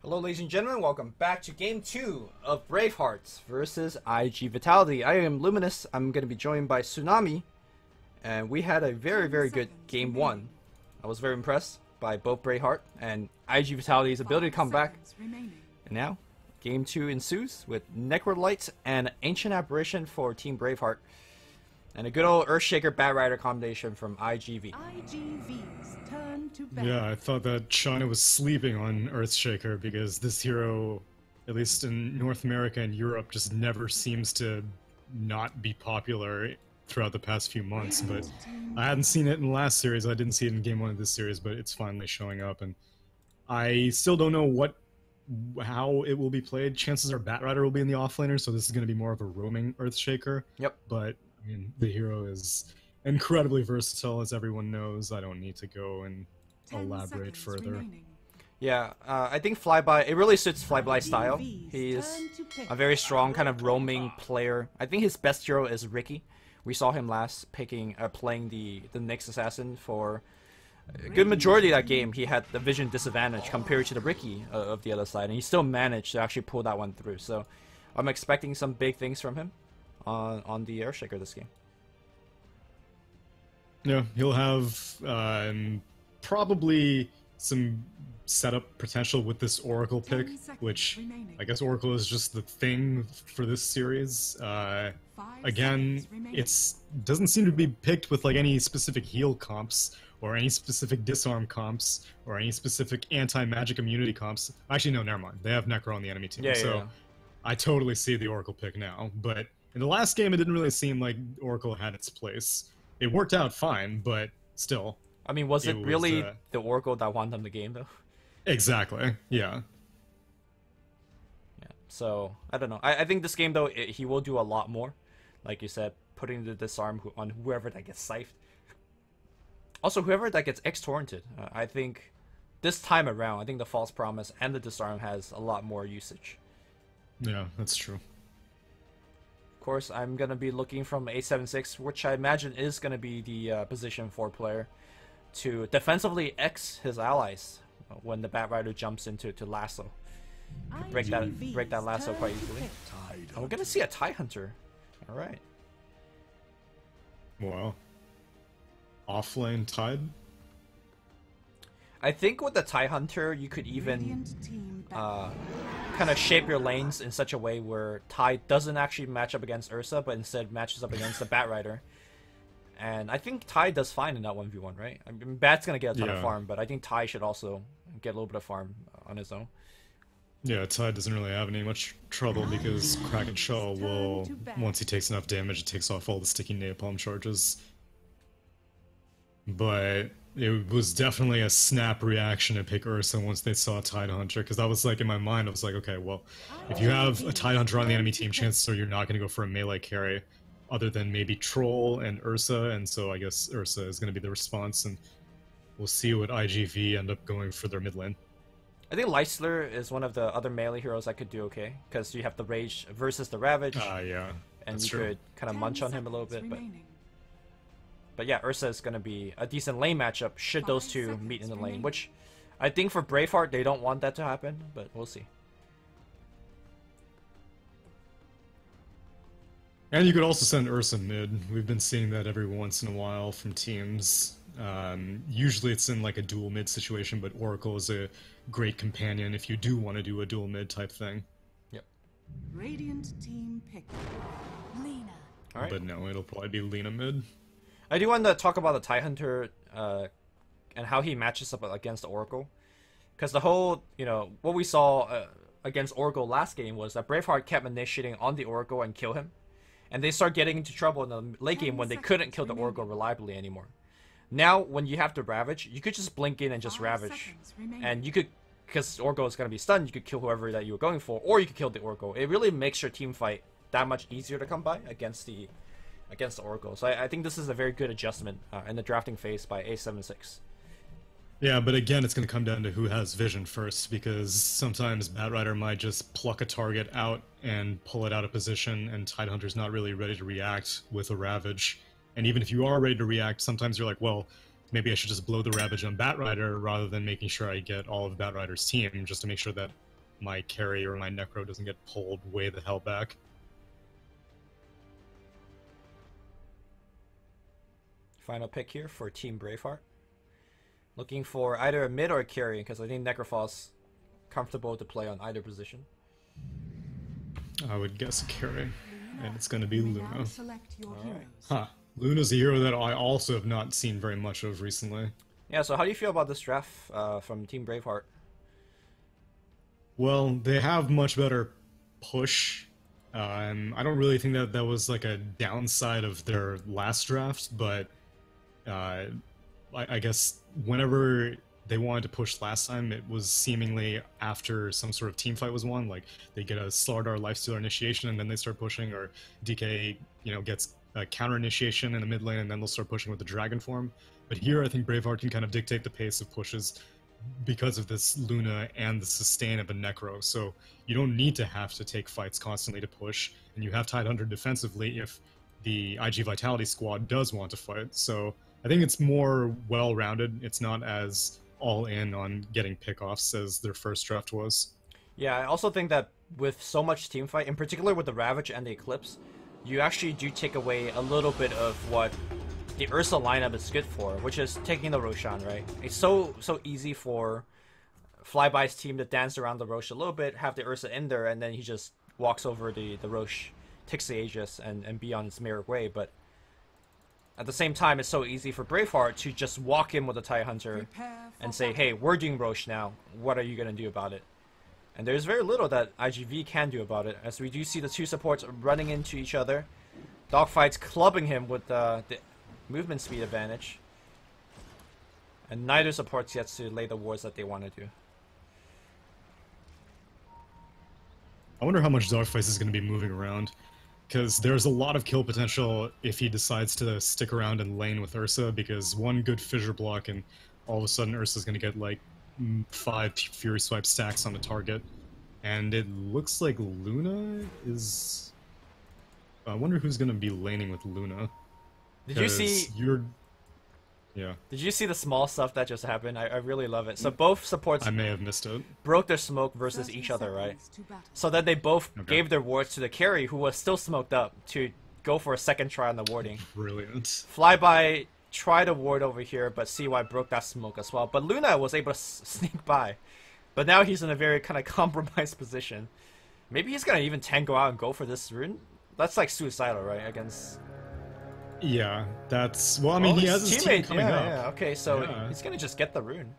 Hello ladies and gentlemen, welcome back to Game 2 of Bravehearts versus iG.Vitality. I am Luminous, I'm going to be joined by Tsunami, and we had a very good Game 1. I was very impressed by both Braveheart and iG.Vitality's ability to come back. And now, Game 2 ensues with Necrolight and Ancient Apparition for Team Braveheart. And a good old Earthshaker Batrider combination from iGV. iGV's turn to bat. Yeah, I thought that China was sleeping on Earthshaker because this hero, at least in North America and Europe, just never seems to not be popular throughout the past few months. But I hadn't seen it in the last series. I didn't see it in Game 1 of this series, but it's finally showing up. And I still don't know how it will be played. Chances are Batrider will be in the offlaner, so this is going to be more of a roaming Earthshaker. Yep. But I mean, the hero is incredibly versatile, as everyone knows. I don't need to go and elaborate further. Remaining. Yeah, I think Flyby, it really suits Flyby style. He's a very strong kind of roaming player. I think his best hero is Ricky. We saw him last playing the Nyx Assassin for a good majority of that game. He had the vision disadvantage compared to the Ricky of the other side, and he still managed to actually pull that one through. So I'm expecting some big things from him on the Earthshaker this game. Yeah, he'll have probably some setup potential with this Oracle pick, which I guess Oracle is just the thing for this series. Again, doesn't seem to be picked with like any specific heal comps or any specific disarm comps or any specific anti-magic immunity comps. Actually, no, never mind. They have Necro on the enemy team, so I totally see the Oracle pick now. But in the last game, it didn't really seem like Oracle had its place. It worked out fine, but still. I mean, was it really the Oracle that won them the game, though? Exactly, yeah. Yeah, so, I don't know. I think this game, though, he will do a lot more. Like you said, putting the disarm on whoever that gets scythed. Also, whoever that gets X-torrented. I think this time around, I think the False Promise and the disarm has a lot more usage. Yeah, that's true. Of course, I'm going to be looking from A76, which I imagine is going to be the position 4 player, to defensively X his allies when the Batrider jumps into lasso. Break that lasso quite easily. And we're going to see a TIE Hunter. Alright. Wow. Offlane Tide? I think with the TIE Hunter, you could even kind of shape your lanes in such a way where TIE doesn't actually match up against Ursa, but instead matches up against the Batrider. And I think TIE does fine in that 1v1, right? I mean, Bat's going to get a ton of farm, but I think TIE should also get a little bit of farm on his own. Yeah, Tide doesn't really have any much trouble because Kraken Shaw will, once he takes enough damage, it takes off all the sticky napalm charges. But it was definitely a snap reaction to pick Ursa once they saw Tide Hunter, because that was like in my mind, I was like, okay, well, if you have a Tide Hunter on the enemy team, chances are you're not going to go for a melee carry other than maybe Troll and Ursa, and so I guess Ursa is going to be the response, and we'll see what iGV end up going for their mid lane. I think Leisler is one of the other melee heroes that could do okay, because you have the Rage versus the Ravage, yeah, and you could kind of munch on him a little bit, but yeah, Ursa is going to be a decent lane matchup should those two meet in the lane, which I think for Braveheart, they don't want that to happen, but we'll see. And you could also send Ursa mid. We've been seeing that every once in a while from teams. Usually it's in like a dual mid situation, but Oracle is a great companion if you do want to do a dual mid type thing. Yep. Radiant team pick. Lena. All right. But no, it'll probably be Lena mid. I do want to talk about the TIE Hunter and how he matches up against Oracle. Because the whole, what we saw against Oracle last game was that Braveheart kept initiating on the Oracle and kill him. And they start getting into trouble in the late game when they couldn't kill the Oracle reliably anymore. Now, when you have the Ravage, you could just blink in and just Ravage. And you could, because Oracle is going to be stunned, you could kill whoever that you were going for, or you could kill the Oracle. It really makes your team fight that much easier to come by against the Oracle. So I think this is a very good adjustment in the drafting phase by A76. Yeah, but again, it's going to come down to who has vision first, because sometimes Batrider might just pluck a target out and pull it out of position, and Tidehunter's not really ready to react with a Ravage. And even if you are ready to react, sometimes you're like, well, maybe I should just blow the Ravage on Batrider rather than making sure I get all of Batrider's team, just to make sure that my carry or my necro doesn't get pulled way the hell back. Final pick here for Team Braveheart. Looking for either a mid or a carry, because I think Necrophos comfortable to play on either position. I would guess a carry, and it's going to be Luna. Select your heroes. Huh. Luna's a hero that I also have not seen very much of recently. Yeah, so how do you feel about this draft from Team Braveheart? Well, they have much better push. I don't really think that that was like a downside of their last draft, but I guess whenever they wanted to push last time, it was seemingly after some sort of team fight was won. Like they get a Slardar Lifestealer initiation and then they start pushing, or DK, gets a counter initiation in the mid lane and then they'll start pushing with the dragon form. But here I think Braveheart can kind of dictate the pace of pushes because of this Luna and the sustain of a Necro. So you don't need to have to take fights constantly to push, and you have Tidehunter defensively if the iG.Vitality squad does want to fight. So I think it's more well-rounded. It's not as all in on getting pickoffs as their first draft was. Yeah, I also think that with so much team fight, in particular with the Ravage and the Eclipse, you actually do take away a little bit of what the Ursa lineup is good for, which is taking the Roshan, right? It's so easy for Flyby's team to dance around the Rosh a little bit, have the Ursa in there, and then he just walks over the Rosh, takes the Aegis, and be on his merry way. But at the same time, it's so easy for Braveheart to just walk in with a Tidehunter and say, hey, we're doing Rosh now. What are you going to do about it? And there's very little that iGV can do about it, as we do see the two supports running into each other. Dogfight's clubbing him with the movement speed advantage. And neither supports gets to lay the wards that they want to do. I wonder how much Dogfight is going to be moving around, because there's a lot of kill potential if he decides to stick around and lane with Ursa, because one good fissure block and all of a sudden Ursa's going to get like 5 Fury Swipe stacks on the target. And it looks like Luna is... I wonder who's going to be laning with Luna. Did you see... Yeah. Did you see the small stuff that just happened? I really love it. So both supports... I may have missed it. ...broke their smoke versus each other, right? So then they both gave their wards to the carry, who was still smoked up, to go for a second try on the warding. Brilliant. Flyby tried to ward over here, but CY broke that smoke as well. But Luna was able to sneak by. But now he's in a very kind of compromised position. Maybe he's going to even tango out and go for this rune? That's like suicidal, right? Against... Yeah, that's... Well, I mean, he has his team coming up. Yeah, okay, so he's going to just get the rune.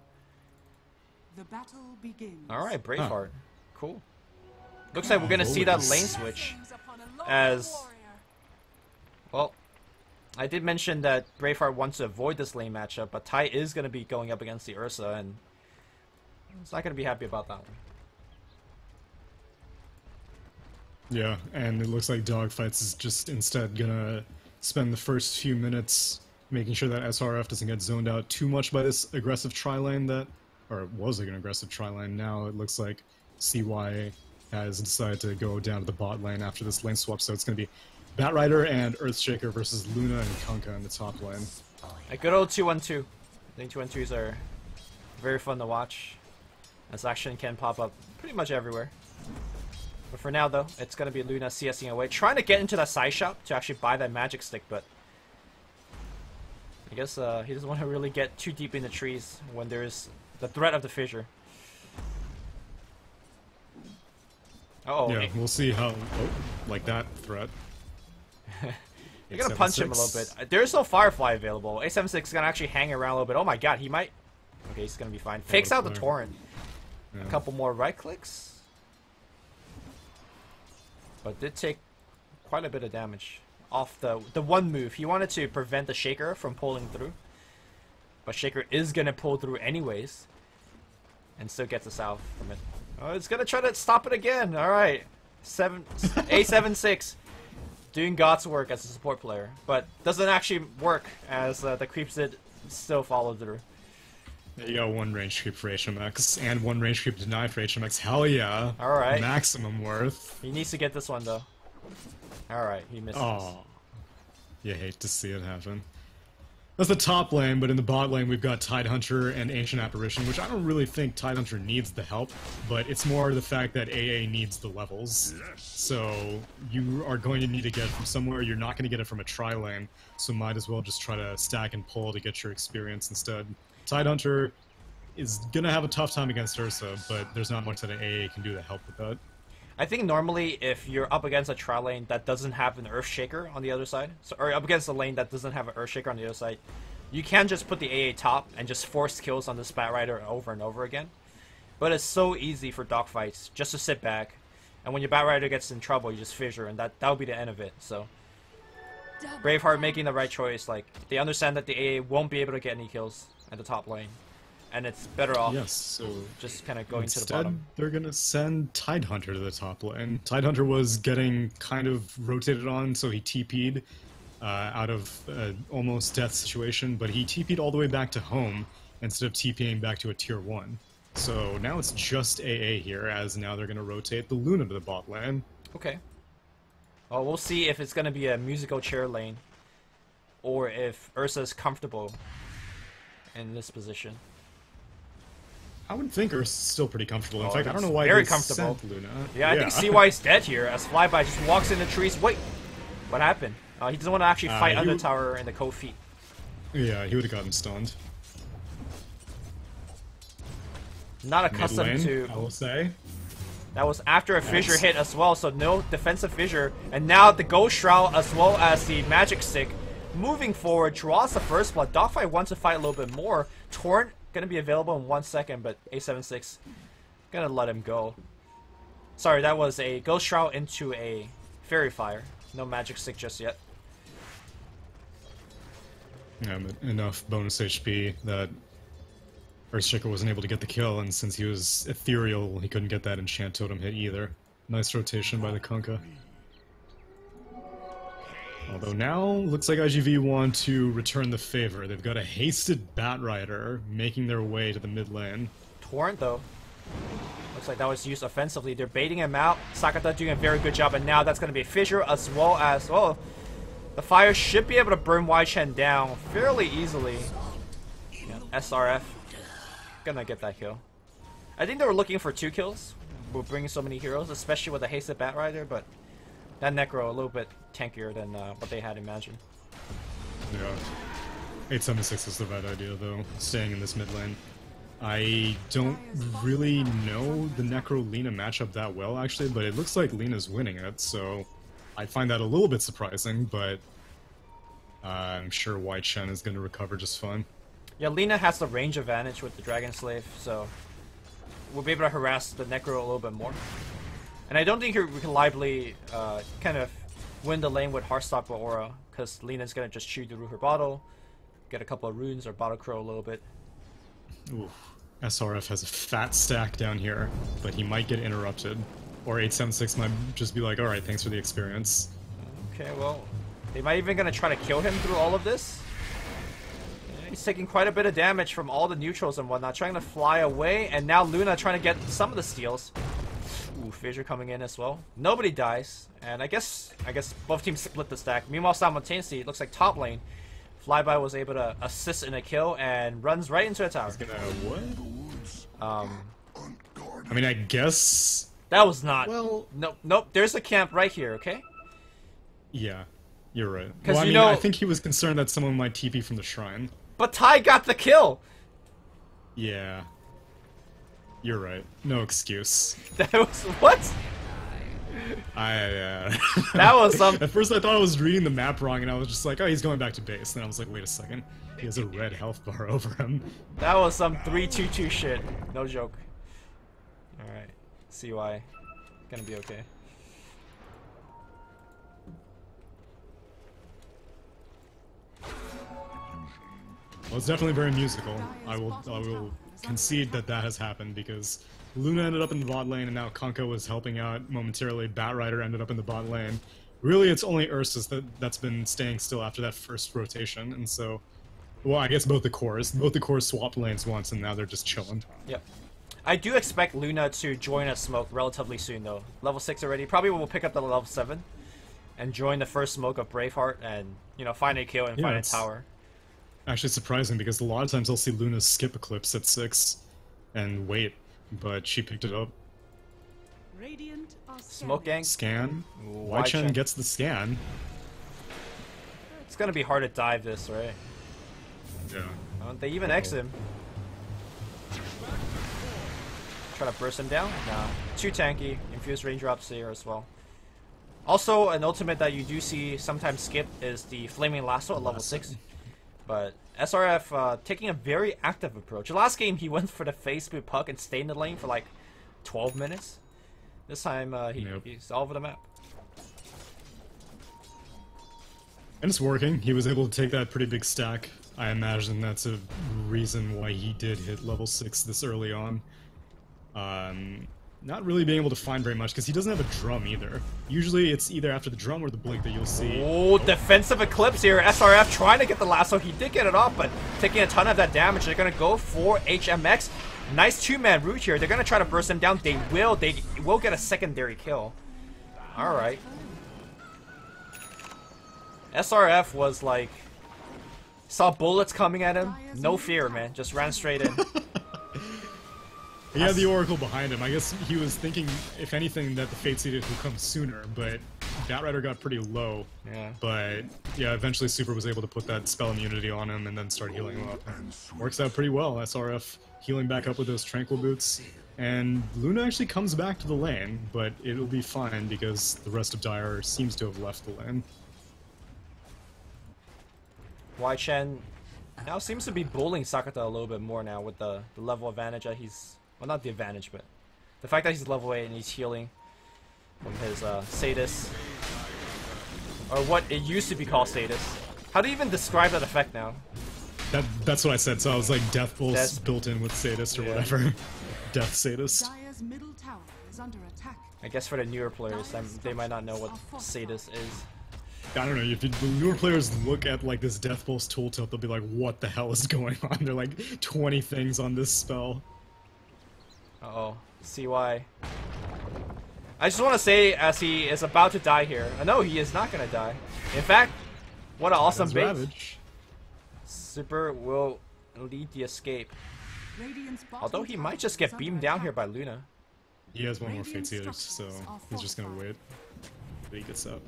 The battle begins. Alright, Braveheart. Cool. Looks like we're going to see that lane switch as... Well, I did mention that Braveheart wants to avoid this lane matchup, but Tai is going to be going up against the Ursa, and he's not going to be happy about that one. Yeah, and it looks like Dogfights is just instead gonna spend the first few minutes making sure that SRF doesn't get zoned out too much by this aggressive tri-lane that... Or it was like an aggressive tri-lane. Now it looks like CY has decided to go down to the bot lane after this lane swap, so it's gonna be Batrider and Earthshaker versus Luna and Kunkka in the top lane. A good old 2-1-2. I think 2-1-2s are very fun to watch, as action can pop up pretty much everywhere. But for now, though, it's going to be Luna CSing away, trying to get into that side shop to actually buy that magic stick, but I guess he doesn't want to really get too deep in the trees when there's the threat of the fissure. Uh-oh. Yeah, we'll see how... Oh, like that threat. You're going to punch him a little bit. There's no Firefly available. 876 is going to actually hang around a little bit. Oh my god, he might... Okay, he's going to be fine. Fakes out the Torrent. Yeah. A couple more right clicks. But did take quite a bit of damage off the one move. He wanted to prevent the Shaker from pulling through. But Shaker is going to pull through anyways. And still gets us out from it. Oh, it's going to try to stop it again. Alright. A76. Doing God's work as a support player. But doesn't actually work as the creeps did still follow through. You got one range creep for HMX and one range creep deny for HMX. Hell yeah. Alright. Maximum worth. He needs to get this one though. Alright, he misses. Oh. You hate to see it happen. That's the top lane, but in the bot lane we've got Tidehunter and Ancient Apparition, which I don't really think Tidehunter needs the help, but it's more the fact that AA needs the levels. So you are going to need to get it from somewhere, you're not going to get it from a tri-lane, so might as well just try to stack and pull to get your experience instead. Tidehunter is going to have a tough time against Ursa, but there's not much that an AA can do to help with that. I think normally if you're up against a tri lane that doesn't have an Earthshaker on the other side, or up against a lane that doesn't have an Earthshaker on the other side, you can just put the AA top and just force kills on this Batrider over and over again. But it's so easy for dogfights just to sit back, and when your Batrider gets in trouble, you just fissure, and that'll be the end of it. So Braveheart making the right choice. Like, they understand that the AA won't be able to get any kills at the top lane, and it's better off so just kind of going to the instead, bottom. they're going to send Tidehunter to the top lane. Tidehunter was getting kind of rotated on, so he TP'd out of almost death situation, but he TP'd all the way back to home instead of TPing back to a tier 1. So now it's just AA here, as now they're going to rotate the Luna to the bot lane. Okay. Well, we'll see if it's going to be a musical chair lane, or if Ursa's comfortable in this position. I would think Ursa's still pretty comfortable. In fact, I don't know why very they comfortable. sent Luna. Yeah, I think CY's dead here, as Flyby just walks in the trees. Wait, what happened? He doesn't want to actually fight under tower in the cold feet. Yeah, he would have gotten stunned. Not accustomed to... I will say. That was after a fissure hit as well, so no defensive fissure. And now the Ghost Shroud as well as the Magic Stick moving forward draws the first blood. Dogfight wants to fight a little bit more. Torrent gonna be available in 1 second, but A76 gonna let him go. Sorry, that was a Ghost Shroud into a Fairy Fire. No Magic Stick just yet. Yeah, but enough bonus HP that Earthshaker wasn't able to get the kill, and since he was ethereal, he couldn't get that enchant totem hit either. Nice rotation by the Kunkka. Although now, looks like iGV want to return the favor. They've got a hasted Batrider making their way to the mid lane. Torrent, though. Looks like that was used offensively. They're baiting him out. Sakata doing a very good job, and now that's going to be a fissure as well as... Oh, the fire should be able to burn Wai-Chen down fairly easily. Yeah, SRF. Gonna get that kill. I think they were looking for 2 kills. We're bringing so many heroes, especially with a hasted Batrider, but that Necro a little bit tankier than what they had imagined. Yeah. 876 is the right idea, though, staying in this mid lane. I don't really know the Necro-Lina matchup that well, actually, but it looks like Lina's winning it, so I find that a little bit surprising, but I'm sure Wai-Chen is going to recover just fine. Yeah, Lina has the range advantage with the Dragon Slave, so we'll be able to harass the Necro a little bit more. And I don't think we can liably kind of win the lane with Heartstopper Aura, because Lina's going to just chew through her bottle, get a couple of runes, or Bottle Crow a little bit. Ooh. SRF has a fat stack down here, but he might get interrupted. Or 876 might just be like, alright, thanks for the experience. Okay, well, they might even gonna try to kill him through all of this. Yeah, he's taking quite a bit of damage from all the neutrals and whatnot, trying to fly away, and now Luna trying to get some of the steals. Ooh, Fissure coming in as well. Nobody dies, and I guess both teams split the stack. Meanwhile, simultaneously, it looks like top lane, Flyby was able to assist in a kill and runs right into a tower. He's gonna what? I mean, I guess that was not. Well, nope. There's a camp right here. Okay. Yeah, you're right. Because well, I mean, I think he was concerned that someone might TP from the shrine. But Ty got the kill. Yeah. You're right. No excuse. That was what? That was some. At first, I thought I was reading the map wrong, and I was just like, "Oh, he's going back to base." Then I was like, "Wait a second, he has a red health bar over him." That was some 3-2-2 shit. No joke. All right, CY, gonna be okay. Well, it's definitely very musical. I will concede that has happened because Luna ended up in the bot lane, and now Kunkka was helping out momentarily. Batrider ended up in the bot lane. Really, it's only Ursus that's been staying still after that first rotation, and so, well, I guess both the cores swapped lanes once, and now they're just chilling. Yep. I do expect Luna to join a smoke relatively soon, though. Level 6 already. Probably will pick up the level 7 and join the first smoke of Braveheart and, you know, find a kill and find a tower. actually surprising because a lot of times I'll see Luna skip Eclipse at 6 and wait, but she picked it up. Radiant are Smoke gang. Scan. Ooh, Wai Chen Chen. gets the scan. It's gonna be hard to dive this, right? Yeah. They even X him. Try to burst him down? Nah. Too tanky. Infused raindrops here as well. Also, an ultimate that you do see sometimes skip is the Flaming Lasso at level 6. But SRF taking a very active approach. Last game he went for the face boot puck and stayed in the lane for like 12 minutes. This time he's all over the map. And it's working. He was able to take that pretty big stack. I imagine that's a reason why he did hit level 6 this early on. Not really being able to find very much because he doesn't have a drum either. Usually it's either after the drum or the blink that you'll see. Oh, defensive Eclipse here. SRF trying to get the lasso. He did get it off, but taking a ton of that damage. They're going to go for HMX. Nice two-man route here. They're going to try to burst him down. They will get a secondary kill. All right. SRF was like, saw bullets coming at him. No fear, man. Just ran straight in. He had the Oracle behind him. I guess he was thinking, if anything, that the Fate Seeded would come sooner, but Batrider got pretty low. Yeah. But yeah, eventually Super was able to put that spell immunity on him and then start healing him up. Works out pretty well. SRF healing back up with those Tranquil Boots. And Luna actually comes back to the lane, but it'll be fine because the rest of Dire seems to have left the lane. Wai Chen now seems to be bullying Sakata a little bit more now with the level advantage that he's... Well, not the advantage, but the fact that he's level 8 and he's healing from his Sadis. Or what it used to be called Sadis. How do you even describe that effect now? That's what I said, so I was like Death Pulse built in with Sadist or whatever. Death Sadist. Dire's middle tower is under attack. I guess for the newer players, they might not know what Sadis is. I don't know, if the newer players look at like this Death Pulse tool tilt, they'll be like, what the hell is going on? There are like 20 things on this spell. Uh-oh. CY. I just want to say, as he is about to die here, no, he is not going to die. In fact, what an awesome bait. Ravage. Super will lead the escape. Although he might just get beamed down here by Luna. He has one more Fate Seeders, so he's just going to wait till he gets up.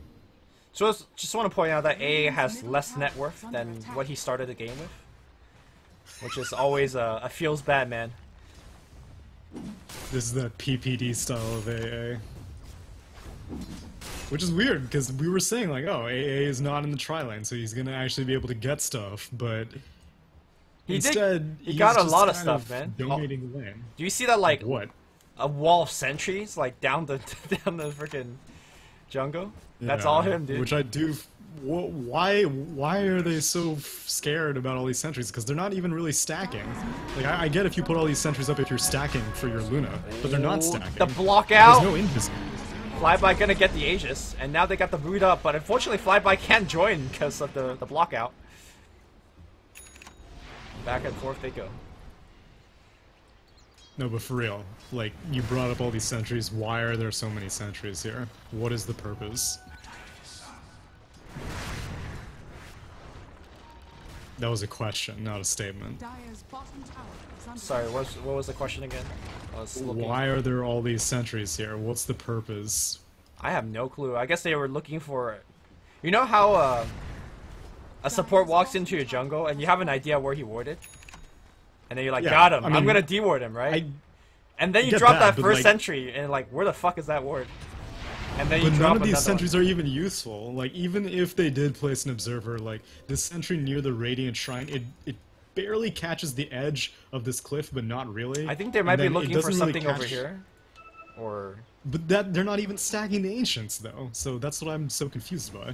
So just want to point out that AA has less net worth than what he started the game with. Which is always a feels bad, man. This is that PPD style of AA. Which is weird, because we were saying, like, oh, AA is not in the tri-lane, so he's gonna actually be able to get stuff, but... Instead, he got a lot of stuff, man. Dominating the lane. Do you see that, like, what? A wall of sentries, like, down the freaking jungle? That's all him, dude. Which I do... Why are they so scared about all these sentries? Because they're not even really stacking. Like, I get if you put all these sentries up if you're stacking for your Luna, but they're not stacking. The block out! There's no invis. Flyby gonna get the Aegis, and now they got the root up, but unfortunately Flyby can't join because of the block out. Back and forth they go. No, but for real, like, you brought up all these sentries. Why are there so many sentries here? What is the purpose? That was a question, not a statement. Sorry, what was the question again? Why are there all these sentries here? What's the purpose? I have no clue. I guess they were looking for... You know how a support walks into your jungle and you have an idea where he warded? And then you're like, got him. I mean, I'm gonna deward him, right? And then you drop that first like, sentry and like, where the fuck is that ward? And then but none of these sentries are even useful. Like, even if they did place an observer, like, this sentry near the Radiant Shrine, it barely catches the edge of this cliff, but not really. I think they might be looking for something over here. Or... But they're not even stacking the Ancients, though, so that's what I'm so confused by.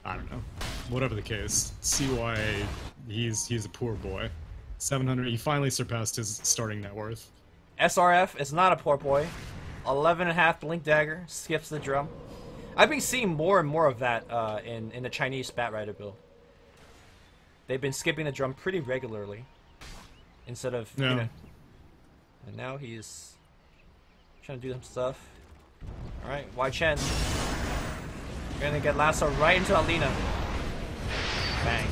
I don't know. Whatever the case, CY, he's a poor boy. 700, he finally surpassed his starting net worth. SRF is not a poor boy. 11.5 Blink Dagger, skips the drum. I've been seeing more and more of that in the Chinese Batrider build. They've been skipping the drum pretty regularly. Instead of, you know... And now he's trying to do some stuff. Alright, Wai Chen. Gonna get lasso right into Alina. Bang.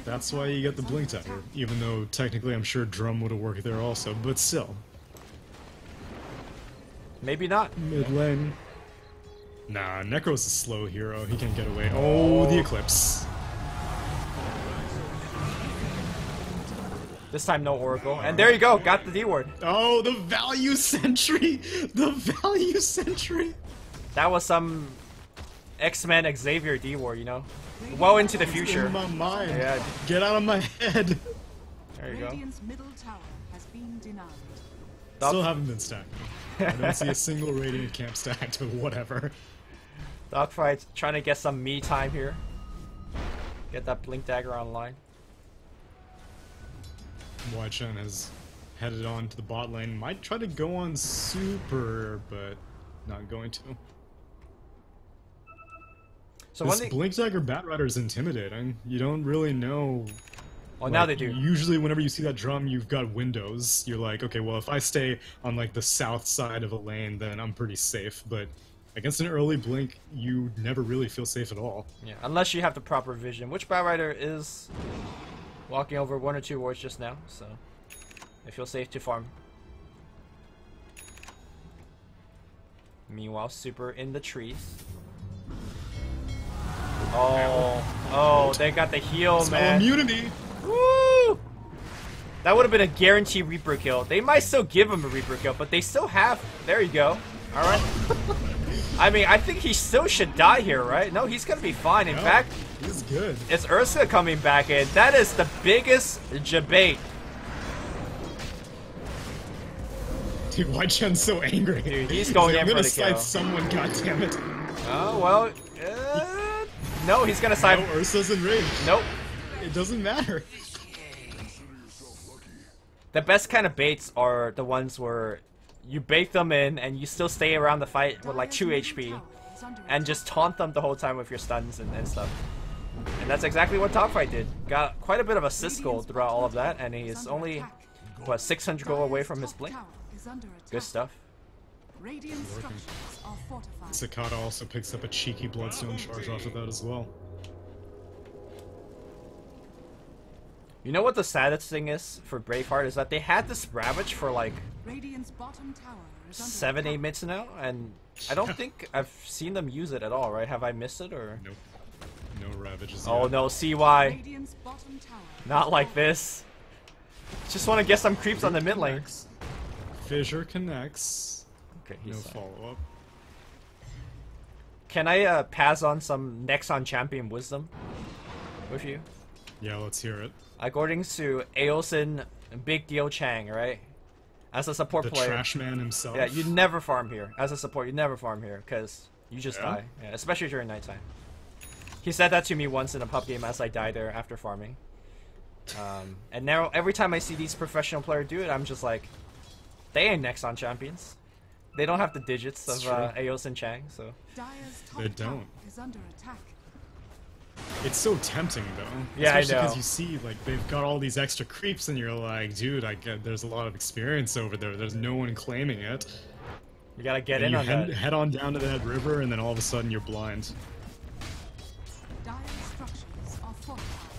That's why you get the Blink Dagger, even though technically I'm sure Drum would have worked there also, but still. Maybe not. Mid lane. Nah, Necro's a slow hero, he can get away. Oh, the Eclipse. This time no Oracle. And there you go, got the D word. Oh, the value sentry! The value sentry! That was some X-Men Xavier D word, you know? Well into the future. In my mind. Yeah. Get out of my head. There you go. Radiant's middle tower has been denied. Still haven't been stacked. I don't see a single Radiant camp stacked, but whatever. Dogfight's trying to get some me time here. Get that Blink Dagger online. Chen has headed on to the bot lane. Might try to go on super, but not going to. So this Blink Dagger Batrider is intimidating. You don't really know. Well, now they do. Usually, whenever you see that drum, you've got windows. You're like, okay, well, if I stay on like the south side of a lane, then I'm pretty safe. But against an early Blink, you never really feel safe at all. Yeah, unless you have the proper vision, which Batrider is walking over 1 or 2 wards just now, so they feel safe to farm. Meanwhile, super in the trees. Oh, they got the heal, Spell man. immunity. Woo! That would have been a guaranteed Reaper kill. They might still give him a Reaper kill, but they still have. There you go. All right. I mean, I think he still should die here, right? No, he's gonna be fine. In fact, he's good. It's Ursa coming back in. That is the biggest debate. Dude, Chen's so angry. Dude, he's going in for the kill. I'm gonna side someone, goddammit. Oh, well, no, he's gonna side. No, Ursa's in range. Nope. It doesn't matter. The best kind of baits are the ones where you bait them in and you still stay around the fight with like 2 HP and just taunt them the whole time with your stuns and stuff. And that's exactly what Dogfight did. Got quite a bit of assist gold throughout all of that, and he is only, what, 600 gold away from his Blink? Good stuff. Sakata also picks up a cheeky Bloodstone charge off of that as well. You know what the saddest thing is for Braveheart is that they had this Ravage for like 7-8 minutes now, and I don't think I've seen them use it at all, right? Have I missed it or? Nope. No Ravages. Oh yet. no, CY. Not like this. Just want to get some creeps on the mid lane. Fissure connects. Okay, no he's follow up. Can I pass on some Nexon champion wisdom with you? Yeah, let's hear it. According to Aosin Big Deal Chang, right? As a support player, the trash man himself. Yeah, you never farm here. As a support, you never farm here because you just die. Yeah, especially during nighttime. He said that to me once in a pub game as I died there after farming. And now every time I see these professional players do it, I'm just like, they ain't Nexon champions. They don't have the digits of Aosin Chang, so they don't. Is under attack. It's so tempting though. Yeah, especially I know. because you see like they've got all these extra creeps, and you're like, dude, there's a lot of experience over there. There's no one claiming it. You gotta get and in on that. Head on down to that river, and then all of a sudden you're blind. Dire's structures are fortified.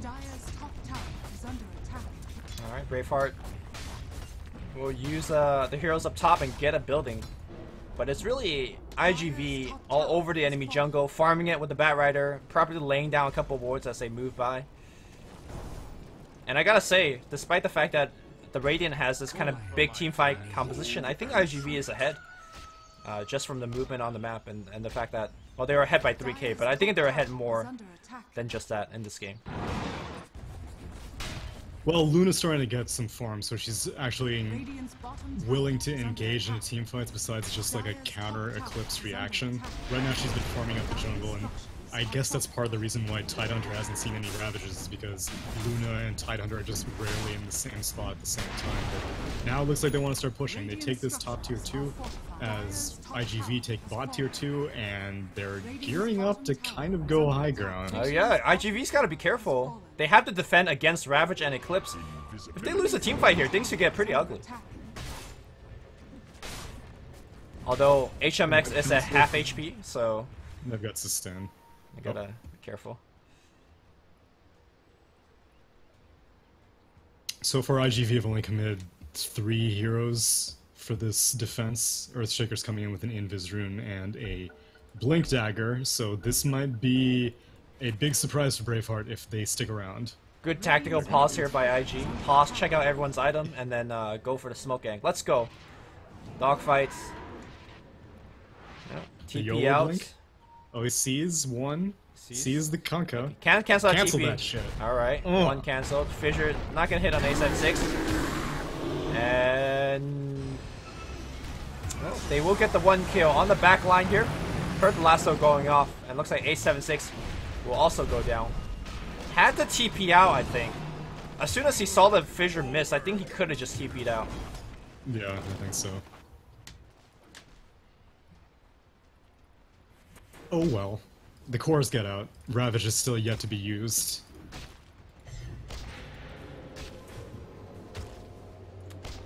Dire's top tower is under attack. All right, Braveheart. We'll use the heroes up top and get a building. But it's really iGV all over the enemy jungle, farming it with the Batrider, properly laying down a couple wards as they move by. And I gotta say, despite the fact that the Radiant has this kind of big teamfight composition, I think iGV is ahead. Just from the movement on the map and the fact that, well, they were ahead by 3k, but I think they're ahead more than just that in this game. Well, Luna's starting to get some form, so she's actually willing to engage in the team fights besides just like a counter Eclipse reaction. Right now she's been farming up the jungle, and I guess that's part of the reason why Tidehunter hasn't seen any Ravages, is because Luna and Tidehunter are just rarely in the same spot at the same time. But now it looks like they want to start pushing. They take this top tier 2 as iGV take bot tier 2, and they're gearing up to kind of go high ground. Oh yeah, iGV's gotta be careful. They have to defend against Ravage and Eclipse. If they lose a team fight here, things could get pretty ugly. Although HMX is at half HP, so they've got sustain. you gotta be careful. So far, iGV have only committed 3 heroes for this defense. Earthshaker's coming in with an Invis rune and a Blink Dagger, so this might be a big surprise for Braveheart if they stick around. Good tactical pause here by IG. Pause, check out everyone's item, and then go for the smoke gank. Let's go. Dogfights. Yep. TP out. Blink. Oh, he sees one. Sees the Kunkka. Can't cancel that Cancel TP. that shit. Alright, one canceled. Fissure not gonna hit on ace at 6. And well, they will get the 1 kill on the back line here. Heard the lasso going off, and looks like ace 7-6 will also go down. Had to TP out, I think. As soon as he saw the fissure miss, I think he could have just TP'd out. Yeah, I think so. Oh well. The cores get out. Ravage is still yet to be used.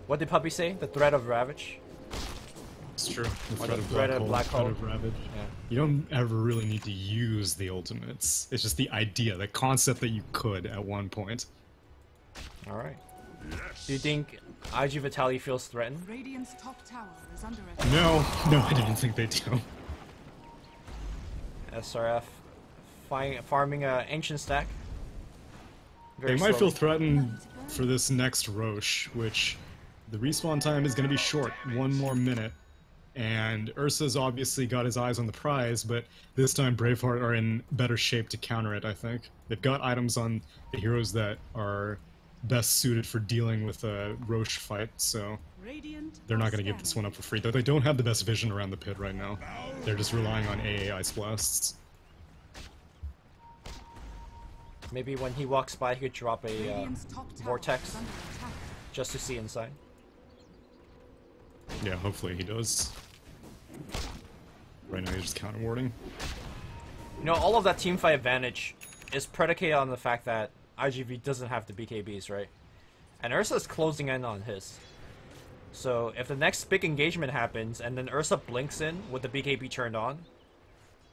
What did Puppy say? The threat of Ravage? It's true. The Or threat the of threat of black threat hole. of Ravage. Yeah. You don't ever really need to use the ultimates. It's just the idea, the concept that you could at one point. Alright. Do you think iG.Vitality feels threatened? Radiant's top tower is under attack. No, I didn't think they do. SRF farming an ancient stack. Very They might feel slowly. threatened for this next Roche, which the respawn time is going to be short, 1 more minute. And Ursa's obviously got his eyes on the prize, but this time Braveheart are in better shape to counter it, I think. They've got items on the heroes that are best suited for dealing with a Roche fight, so they're not going to give this one up for free. Though they don't have the best vision around the pit right now. They're just relying on AA Ice Blasts. Maybe when he walks by, he could drop a Radiant's top tower vortex is under attack. just to see inside. Yeah, hopefully he does. Right now he's just counter warding. You know, all of that teamfight advantage is predicated on the fact that iGV doesn't have the BKBs, right? And Ursa's closing in on his. So if the next big engagement happens and then Ursa blinks in with the BKB turned on,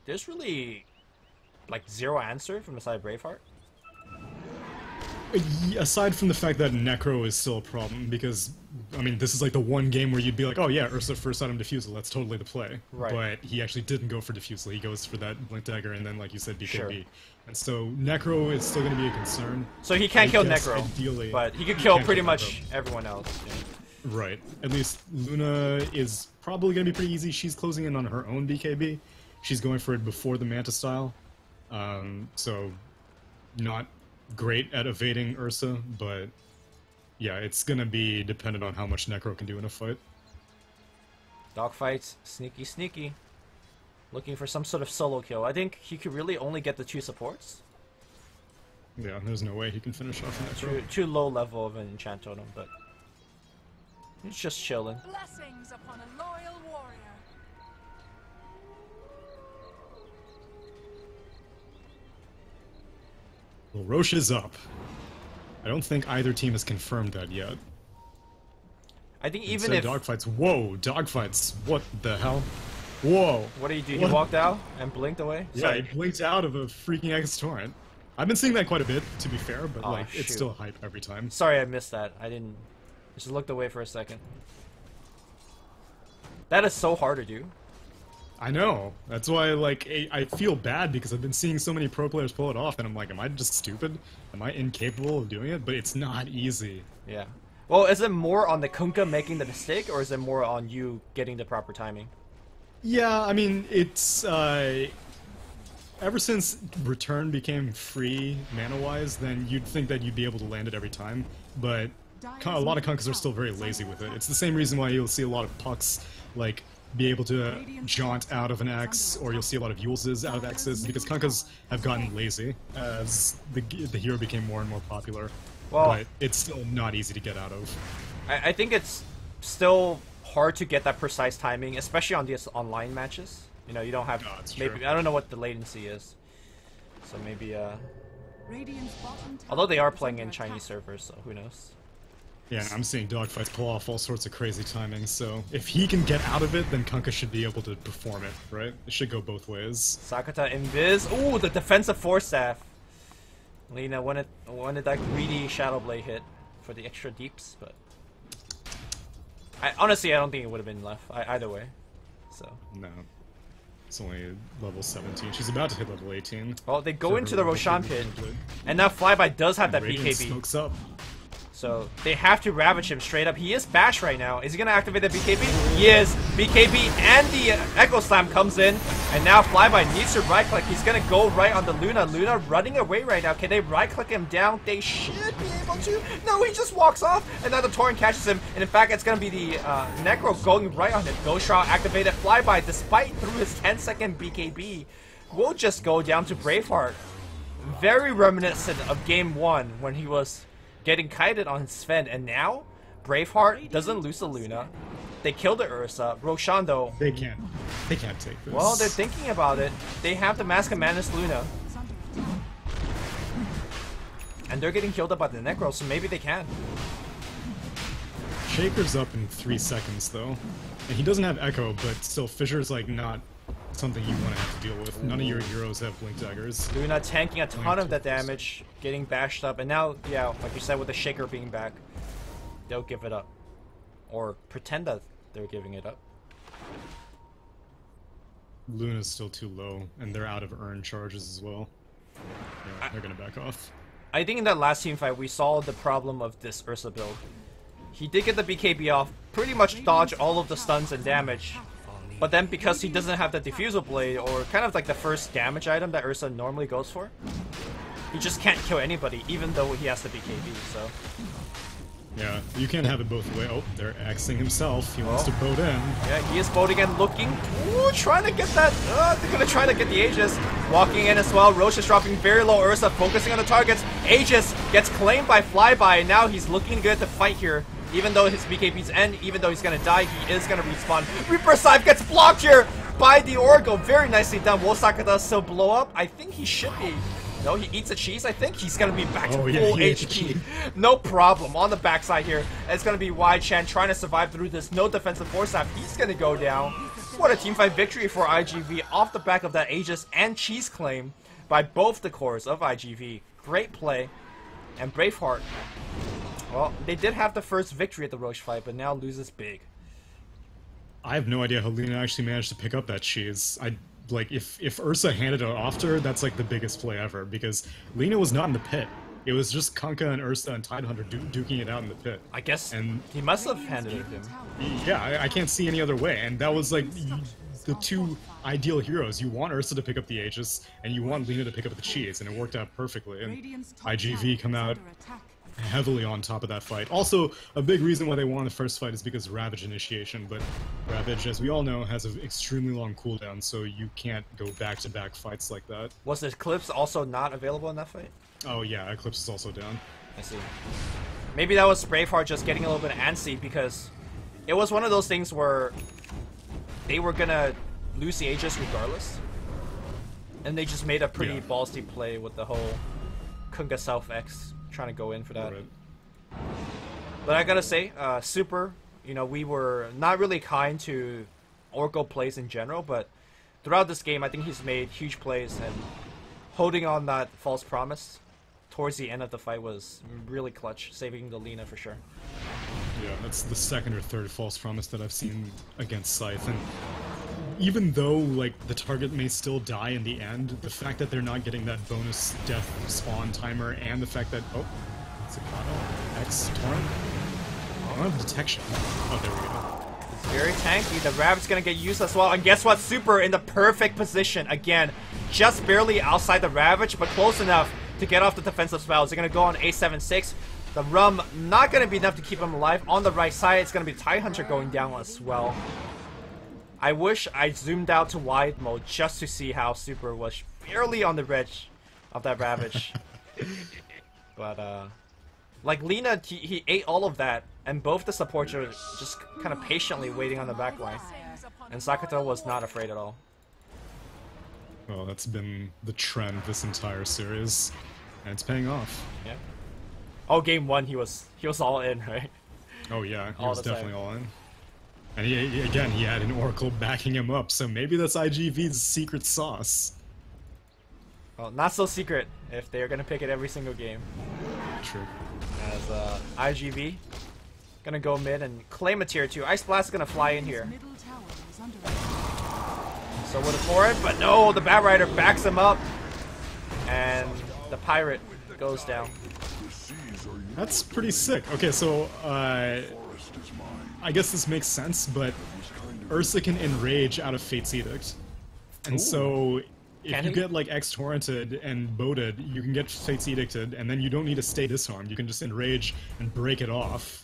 there's really like zero answer from the side of Braveheart. Aside from the fact that Necro is still a problem, because, I mean, this is like the one game where you'd be like, oh yeah, Ursa first item Diffusal, that's totally the play. Right. But he actually didn't go for Diffusal, he goes for that Blink Dagger and then, like you said, BKB. Sure. And so Necro is still going to be a concern. So he can't kill guess Necro, ideally, but he could kill can't pretty kill much Necro. everyone else. Yeah. Right. At least Luna is probably going to be pretty easy. She's closing in on her own BKB. She's going for it before the Manta style. So not great at evading Ursa, but yeah, it's going to be dependent on how much Necro can do in a fight. Dogfights, sneaky, sneaky. Looking for some sort of solo kill. I think he could really only get the 2 supports. Yeah, there's no way he can finish off Necro. Too low level of an enchant totem, but he's just chilling. Blessings upon a loyal warrior. Well, Roche is up. I don't think either team has confirmed that yet. I think even Instead, if dogfights. Whoa, dogfights. What the hell? Whoa. what did he do? What? He walked out and blinked away. Yeah, Sorry. he blinked out of a freaking X torrent. I've been seeing that quite a bit, to be fair, but Aw, like it's shoot. still hype every time. Sorry, I missed that. I didn't. Just looked away for a second. That is so hard to do. I know. That's why like I feel bad because I've been seeing so many pro players pull it off, and I'm like, am I just stupid? Am I incapable of doing it? But it's not easy. Yeah. Well, is it more on the Kunkka making the mistake, or is it more on you getting the proper timing? Yeah, I mean it's ever since Return became free mana-wise, then you'd think that you'd be able to land it every time, but a lot of Kunkkas are still very lazy with it. It's the same reason why you'll see a lot of Pucks, like, be able to jaunt out of an X, or you'll see a lot of Yulzes out of X's, because Kunkkas have gotten lazy as the hero became more and more popular. Well, but it's still not easy to get out of. I think it's still hard to get that precise timing, especially on these online matches. You know, you don't have it's maybe true. I don't know what the latency is, so maybe Radiant's bottom tower although they are is playing under in Chinese attack. servers, so who knows? Yeah, I'm seeing dogfights pull off all sorts of crazy timings, so if he can get out of it, then Kunkka should be able to perform it, right? It should go both ways. Sakata invis. Ooh, the defensive force staff. Lena, when did that greedy Shadow Blade hit for the extra deeps, but honestly I don't think it would have been left either way. So No. It's only level 17. She's about to hit level 18. well, they go into the Roshan pit, and now Flyby does have that Radiant BKB. smokes up. So they have to ravage him straight up. He is bashed right now. Is he gonna activate the BKB? He is. BKB and the Echo Slam comes in, and now Flyby needs to right click. He's gonna go right on the Luna. Luna running away right now. Can they right click him down? They should be able to. No, he just walks off, and now the Torrent catches him. And in fact, it's gonna be the Necro going right on him. Ghost Shroud activated. Flyby, despite through his 10-second BKB, will just go down to Braveheart. Very reminiscent of Game 1 when he was getting kited on Sven, and now Braveheart doesn't lose the Luna. They kill the Ursa. Roshan though, They can't take this. well, they're thinking about it. They have the Mask of Madness Luna, and they're getting killed up by the Necro, so maybe they can. Shaker's up in 3 seconds though, and he doesn't have Echo, but still, Fissure's like not something you want to have to deal with. None of your heroes have Blink Daggers. Luna tanking a ton of that damage, getting bashed up, and now, yeah, like you said, with the Shaker being back, they'll give it up. Or pretend that they're giving it up. Luna's still too low, and they're out of Urn charges as well. Yeah, they're gonna back off. I think in that last team fight, we saw the problem of this Ursa build. He did get the BKB off, pretty much dodge all of the stuns and damage. But then because he doesn't have the Diffusal Blade, or kind of like the first damage item that Ursa normally goes for, he just can't kill anybody, even though he has the BKB, so... Yeah, you can't have it both ways. Oh, they're axing himself. He wants to boat in. Yeah, he is boating in, looking... Ooh, trying to get that... they're gonna try to get the Aegis. Walking in as well. Roche is dropping very low. Ursa focusing on the targets. Aegis gets claimed by Flyby, and now he's looking good to fight here. Even though his BKB's end, even though he's gonna die, he is gonna respawn. Reaper Scythe gets blocked here by the Oracle. Very nicely done. Wosaka does still blow up. I think he should be. No, he eats a cheese. I think he's gonna be back to full HP. No problem. On the backside here, it's gonna be Wide Chan trying to survive through this. No defensive force up. He's gonna go down. What a teamfight victory for iGV off the back of that Aegis and cheese claim by both the cores of iGV. Great play. And Braveheart, well, they did have the first victory at the Roche fight, but now loses big. I have no idea how Lena actually managed to pick up that cheese. Like, if Ursa handed it off to her, that's like the biggest play ever, because Lena was not in the pit. It was just Kunkka and Ursa and Tidehunter duking it out in the pit. I guess and he must have handed it to him. Yeah, I can't see any other way, and that was like the two ideal heroes. You want Ursa to pick up the Aegis, and you want Lena to pick up the cheese, and it worked out perfectly. And iGV come out heavily on top of that fight. Also, a big reason why they won the first fight is because Ravage initiation, but Ravage, as we all know, has an extremely long cooldown, so you can't go back-to-back fights like that. Was the Eclipse also not available in that fight? Oh yeah, Eclipse is also down. I see. Maybe that was Braveheart just getting a little bit antsy, because it was one of those things where they were gonna lose the Aegis regardless, and they just made a pretty ballsy play with the whole Kunkka Self X, trying to go in for that. Right. But I gotta say, Super, you know, we were not really kind to Oracle plays in general, but throughout this game, I think he's made huge plays, and holding on that false promise towards the end of the fight was really clutch, saving the Lena for sure. Yeah, that's the second or third false promise that I've seen against Scythe, and even though, like, the target may still die in the end, the fact that they're not getting that bonus death spawn timer, and the fact that, oh, Zakato, X, Torrent? I don't have detection. Oh, there we go. It's very tanky. The Rav's gonna get used as well, and guess what? Super in the perfect position. Again, just barely outside the Ravage, but close enough to get off the defensive spells. They're gonna go on A76. The Rum not gonna be enough to keep him alive. On the right side, it's gonna be Tidehunter going down as well. I wish I zoomed out to wide mode just to see how Super was barely on the edge of that Ravage. But, like, Lena, he ate all of that, and both the supports are just kind of patiently waiting on the back line. And Sakato was not afraid at all. Well, that's been the trend this entire series, and it's paying off. Yeah. Oh, game one, he was all in, right? Oh yeah, he was definitely all in. And he had an Oracle backing him up, so maybe that's iGV's secret sauce. Well, not so secret if they're gonna pick it every single game. True. As iGV gonna go mid and claim a tier 2. Ice Blast is gonna fly in here. Middle tower is under attack. So with for it, but no, the Bat Rider backs him up, and the pirate goes down. That's pretty sick. Okay, so I guess this makes sense, but Ursa can enrage out of Fate's Edict, and so if Can you he? get like X-Torrented and Boated, you can get Fate's Edicted, and then you don't need to stay disarmed. You can just enrage and break it off.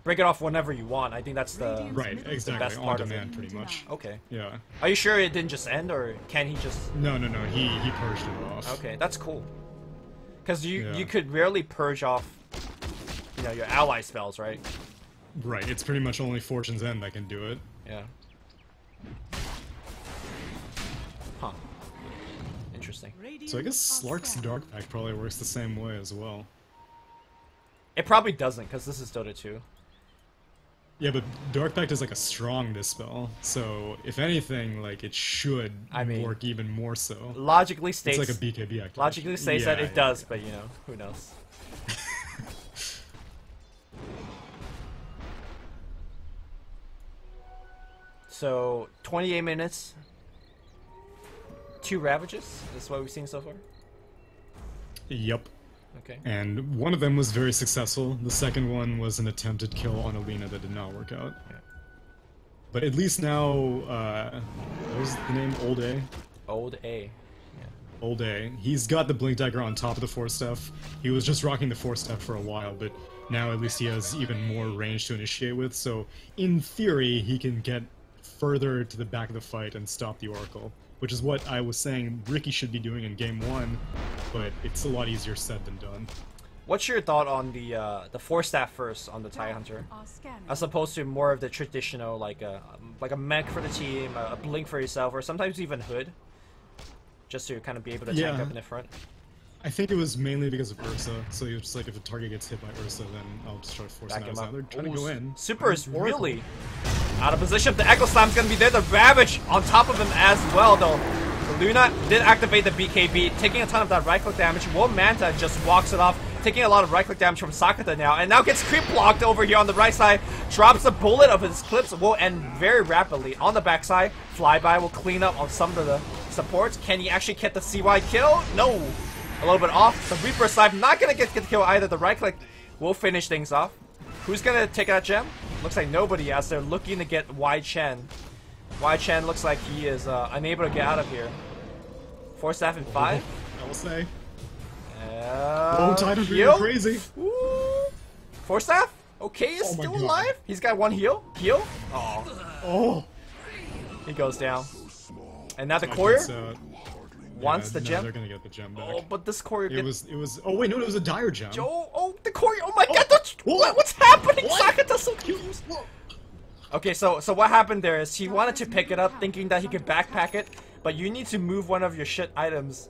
Break it off whenever you want. I think that's the Right, exactly. best On part of demand, it. pretty much. Okay. Yeah. Are you sure it didn't just end, or can he just? No. He purged it off. Okay, that's cool. Because Yeah. you could rarely purge off, you know, your ally spells, right? Right. It's pretty much only Fortune's End that can do it. Yeah. Huh. Interesting. So I guess Slark's Dark Pact probably works the same way as well. It probably doesn't, because this is Dota 2. Yeah, but Dark Pact is like a strong dispel, so if anything, like it should work even more so. Logically states. It's like a BKB activation. Logically states that it does, but you know, who knows? So 28 minutes, 2 Ravages. This is what we've seen so far. Yep. Okay. And one of them was very successful. The second one was an attempted kill on Alina that did not work out. Yeah. But at least now, what was the name? Old A? Old A. Old A. He's got the Blink Dagger on top of the Force Staff. He was just rocking the Force Staff for a while, but now at least he has even more range to initiate with, so in theory he can get further to the back of the fight and stop the Oracle. Which is what I was saying Ricky should be doing in Game 1, but it's a lot easier said than done. What's your thought on the Force Staff first on the TIE Hunter, as opposed to more of the traditional like a mech for the team, a blink for yourself, or sometimes even hood, just to kind of be able to tank up in the front? I think it was mainly because of Ursa, so you're just like, if a target gets hit by Ursa, then I'll just try to force Back him him out. up. They're trying to go in. Super is really out of position. The Echo Slam's gonna be there. The Ravage on top of him as well, though. The Luna did activate the BKB, taking a ton of that right-click damage. Wo Manta just walks it off, taking a lot of right-click damage from Sakata now, and now gets creep blocked over here on the right side. Drops a bullet of his clips. Will end very rapidly on the backside. Flyby will clean up on some of the supports. Can he actually get the CY kill? No. A little bit off. The Reaper side not gonna get the kill either. The right-click will finish things off. Who's gonna take that gem? Looks like nobody, as they're looking to get Y Chen. Y Chen looks like he is unable to get out of here. Force Staff in 5. I will say. Titan heal? crazy. Ooh. Force Staff? Okay, he's still alive. He's got 1 heal. Heal? Oh. He goes down. And now the courier wants the no, gem. They're gonna get the gem back. Oh, but this courier It was. Oh wait, no, it was a dire gem. the courier. Oh my god, what's happening? Sakata's so confused. Okay, so what happened there is he wanted to pick it up thinking that he could backpack it, but you need to move one of your shit items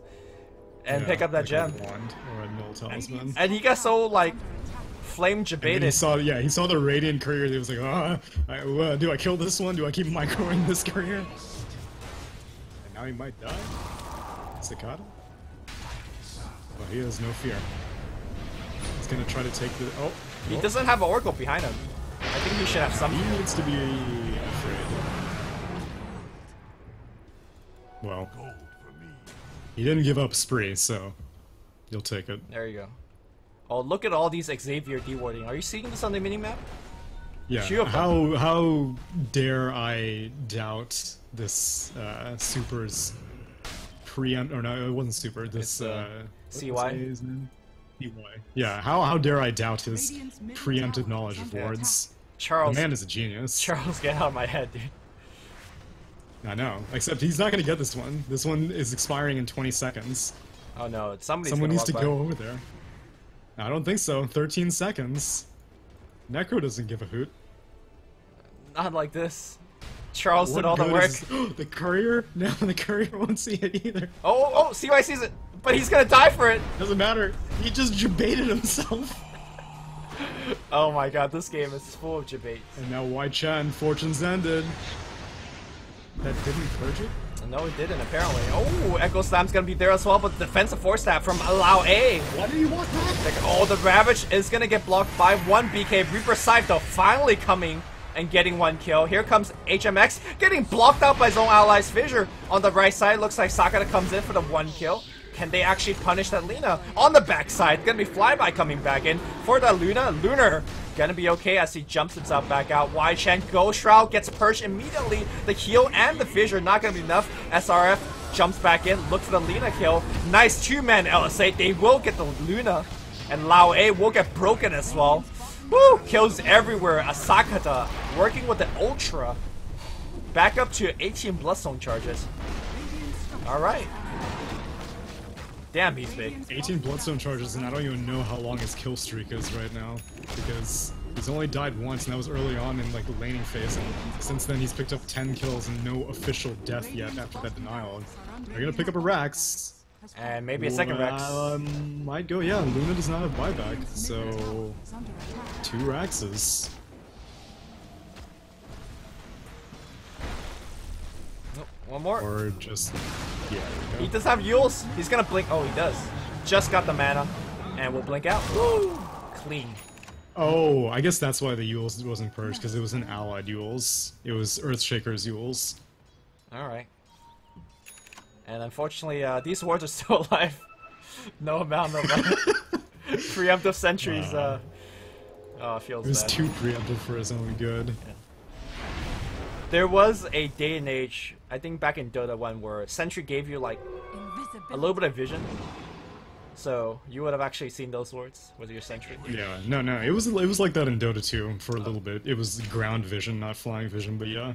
and pick up that like gem. A wand or a null talisman. And he got so like flame jebaited. He saw the Radiant Courier. He was like, do I kill this one? Do I keep microing this courier? And now he might die. Cicada? Well, he has no fear. He's gonna try to take the. He doesn't have an Oracle behind him. I think he should have something. He needs to be afraid. Well, he didn't give up Spree, so you'll take it. There you go. Oh, look at all these Xavier dewarding. Are you seeing this on the minimap? Yeah. How dare I doubt this Super's preempt? Or no, it wasn't Super. This CY. Yeah. How dare I doubt his preemptive knowledge of wards? Charles. The man is a genius. Charles, get out of my head, dude. I know. Except he's not gonna get this one. This one is expiring in 20 seconds. Oh no, someone needs to go over there. I don't think so. 13 seconds. Necro doesn't give a hoot. Not like this. Charles did all the work. The courier? No, the courier won't see it either. Oh, CY sees it, but he's gonna die for it. Doesn't matter. He just jebaited himself. Oh my god, this game is full of debates. And now Y Chan, fortune's ended. That didn't purge it? No, it didn't, apparently. Oh, Echo Slam's gonna be there as well, but defensive force stab from Lao A. Why do you want that? Oh, the Ravage is gonna get blocked by one BK. Reaper Scythe, though, finally coming and getting one kill. Here comes HMX, getting blocked out by his own ally's Fissure. On the right side, looks like Sakata comes in for the one kill. Can they actually punish that Lina? On the backside, gonna be Flyby coming back in for the Luna. Lunar gonna be okay as he jumps himself back out. Y-Chan Ghost Shroud gets purged immediately. The heal and the Fissure not gonna be enough. SRF jumps back in, looks for the Lina kill. Nice two-man LSA. They will get the Luna. And Lao A will get broken as well. Woo! Kills everywhere. Asakata working with the Ultra. Back up to 18 Bloodstone charges. Alright. Damn, he's big. 18 Bloodstone charges, and I don't even know how long his kill streak is right now, because he's only died once, and that was early on in like the laning phase, and since then he's picked up 10 kills and no official death yet after that denial. They're gonna pick up a Rax. And maybe a second Rex. Might go, yeah. Luna does not have buyback, so 2 Raxes. Nope, one more. Or just, yeah. He does have Yules. He's gonna blink. Oh, he does. Just got the mana, and we'll blink out. Woo! Clean. Oh, I guess that's why the Yules wasn't purged, because it was an allied Yules. It was Earthshaker's Yules. Alright. And unfortunately, these wards are still alive. No amount of preemptive sentries. Feels It was bad. too preemptive for his own good. Yeah. There was a day and age, I think back in Dota 1, where Sentry gave you like a little bit of vision. So you would have actually seen those wards with your Sentry. Yeah, no, it was like that in Dota 2 for a little bit. It was ground vision, not flying vision, but yeah.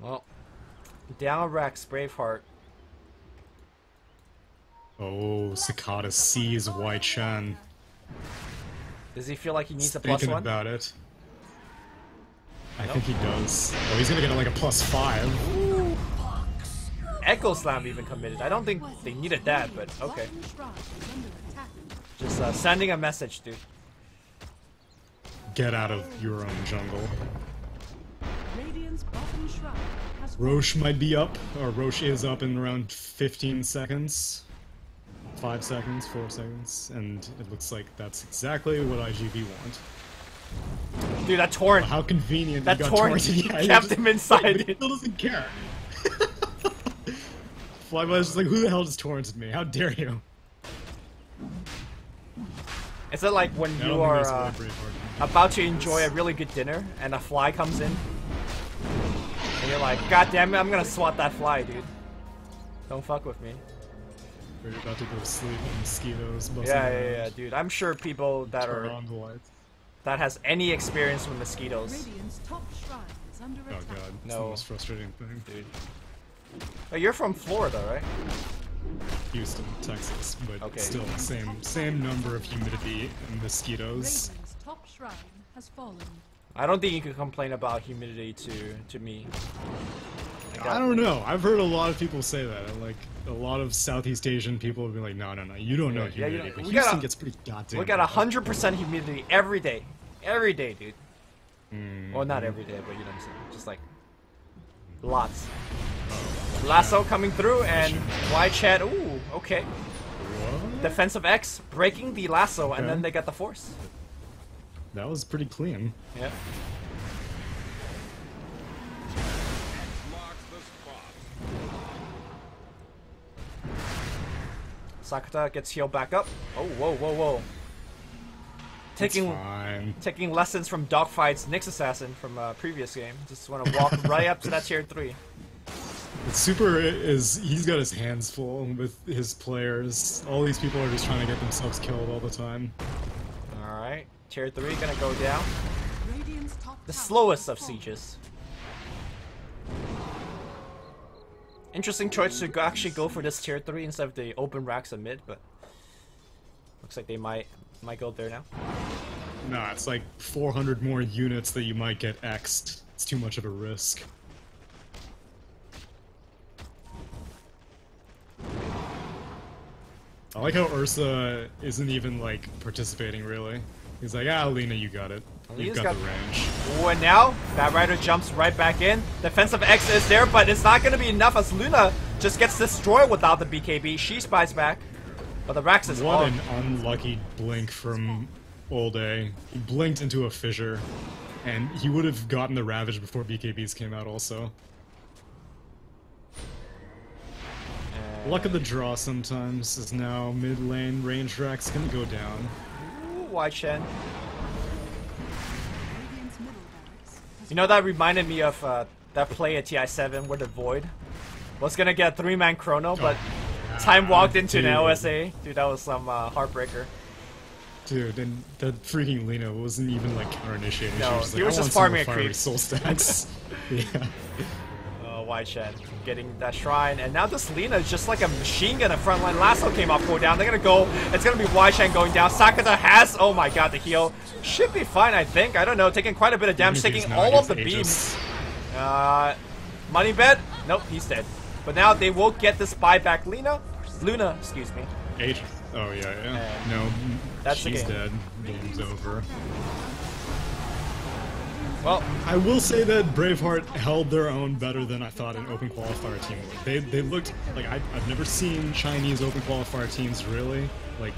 Well, down Rex, Braveheart. Oh, Cicada sees Y-Chan. Does he feel like he needs a Thinking +1? about it. I think he does. Oh, he's gonna get like a +5. Ooh. Echo Slam even committed. I don't think they needed that, but okay. Just sending a message, dude. Get out of your own jungle. Roche might be up, or Roche is up in around 15 seconds. 5 seconds, 4 seconds, and it looks like that's exactly what iGV want. Dude, that torrent. How convenient that you got torrent torrented. kept him inside. But he still doesn't care. Flyby's just like, who the hell just torrented me? How dare you? Is it like when you are about to enjoy a really good dinner and a fly comes in? And you're like, God damn it, I'm gonna swat that fly, dude. Don't fuck with me. We're about to go to sleep and mosquitoes buzzing Yeah, dude. I'm sure people that Turn on the lights. that has any experience with mosquitoes. Oh god, it's the No. most frustrating thing. Dude. Oh, you're from Florida, right? Houston, Texas, but Okay. still same number of humidity and mosquitoes. Top shrine has fallen. I don't think you can complain about humidity to me. I don't know. I've heard a lot of people say that. And like a lot of Southeast Asian people have been like, no, you don't know Yeah, humidity. But we Houston got gets pretty goddamn. We got 100% humidity every day, dude. Well, not every day, but you know what I'm saying. Just like lots. Lasso coming through and Y-Chat. Ooh, okay. What? Defensive X breaking the lasso, and Okay. then they got the force. That was pretty clean. Yeah. Sakata gets healed back up. Oh, whoa. Taking lessons from Dogfight's Nyx Assassin from a previous game. Just want to walk right up to that tier 3. The Super he's got his hands full with his players. All these people are just trying to get themselves killed all the time. Alright, tier 3 gonna go down. The slowest of sieges. Interesting choice to actually go for this tier 3 instead of the open racks in mid, but looks like they might go there now. Nah, it's like 400 more units that you might get X'd. It's too much of a risk. I like how Ursa isn't even like participating really. He's like, ah, Lina, you got it. You've got the range. Oh, and now Bat Rider jumps right back in. Defensive X is there, but it's not going to be enough as Luna just gets destroyed without the BKB. She spies back, but the Rax is What an unlucky blink from Old A. He blinked into a fissure, and he would have gotten the Ravage before BKBs came out also. Luck of the draw sometimes is now mid lane range Rax gonna go down. Ooh, Wai Chen. You know, that reminded me of that play at TI7 where the Void was gonna get a 3-man chrono, but time walked into an OSA. Dude, that was some heartbreaker. Dude, and that freaking Lina wasn't even like counter-initiating. No, was he like, was just farming a creep. Soul stacks. Yeah. Wai Chen getting that shrine, and now this Lina is just like a machine gun. A frontline lasso came off cooldown. They're gonna go. It's gonna be Wai Chen going down. Sakata has. Oh my god, the heal should be fine. I think. I don't know. Taking quite a bit of damage, taking all of the beams. Money bet. Nope, he's dead. But now they will get this buyback. Luna, excuse me. Oh yeah. No, that's she's dead. Game's over. Well, I will say that Braveheart held their own better than I thought an open qualifier team would. They looked like I've never seen Chinese open qualifier teams really. Like,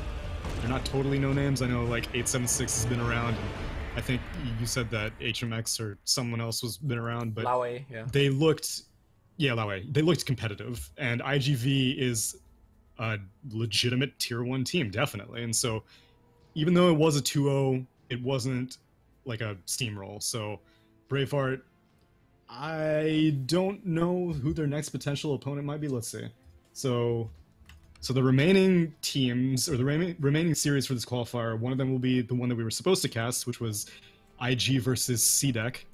they're not totally no names. I know like 876 has been around. And I think you said that HMX or someone else has been around, but Laowei, yeah. They looked, Laowei. They looked competitive, and iGV is a legitimate tier 1 team, definitely. And so, even though it was a 2-0, it wasn't like a steamroll. So Braveheart, I don't know who their next potential opponent might be. Let's see. So the remaining teams, or the remaining series for this qualifier, one of them will be the one that we were supposed to cast, which was IG versus CDEC.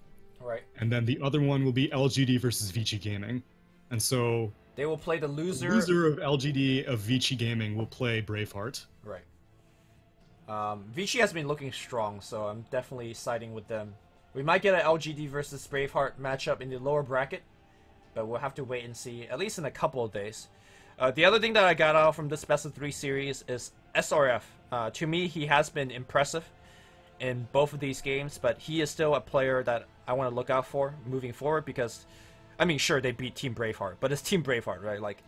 Right. And then the other one will be LGD versus Vici Gaming. And so they will play the loser of LGD of Vici Gaming will play Braveheart. Right. Vici has been looking strong, so I'm definitely siding with them. We might get an LGD versus Braveheart matchup in the lower bracket, but we'll have to wait and see, at least in a couple of days. The other thing that I got out from this best of 3 series is SRF. To me, he has been impressive in both of these games, but he is still a player that I want to look out for moving forward because, I mean, sure, they beat Team Braveheart, but it's Team Braveheart, right? Like,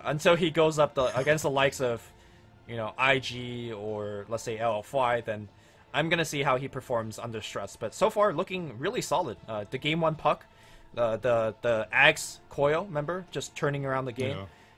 until he goes up against the likes of, you know, IG or let's say LFY, then I'm gonna see how he performs under stress. But so far, looking really solid. The game 1 puck, the Axe Qual, remember, just turning around the game,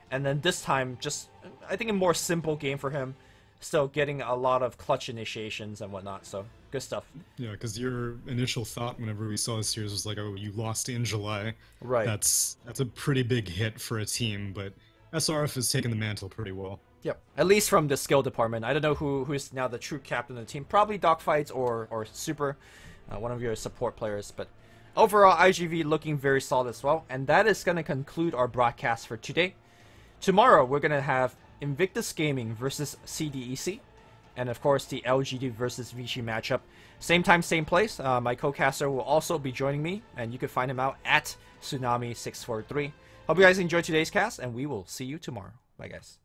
and then this time, just I think a more simple game for him, still getting a lot of clutch initiations and whatnot. So good stuff. Yeah, because your initial thought whenever we saw this series was like, oh, you lost in July. Right. That's a pretty big hit for a team, but SRF has taken the mantle pretty well. Yep, at least from the skill department. I don't know who's now the true captain of the team. Probably Dogfights or Super, one of your support players. But overall, iGV looking very solid as well. And that is going to conclude our broadcast for today. Tomorrow, we're going to have Invictus Gaming versus CDEC. And of course, the LGD versus Vici matchup. Same time, same place. My co-caster will also be joining me. And you can find him out at Tsunami643. Hope you guys enjoyed today's cast. And we will see you tomorrow. Bye, guys.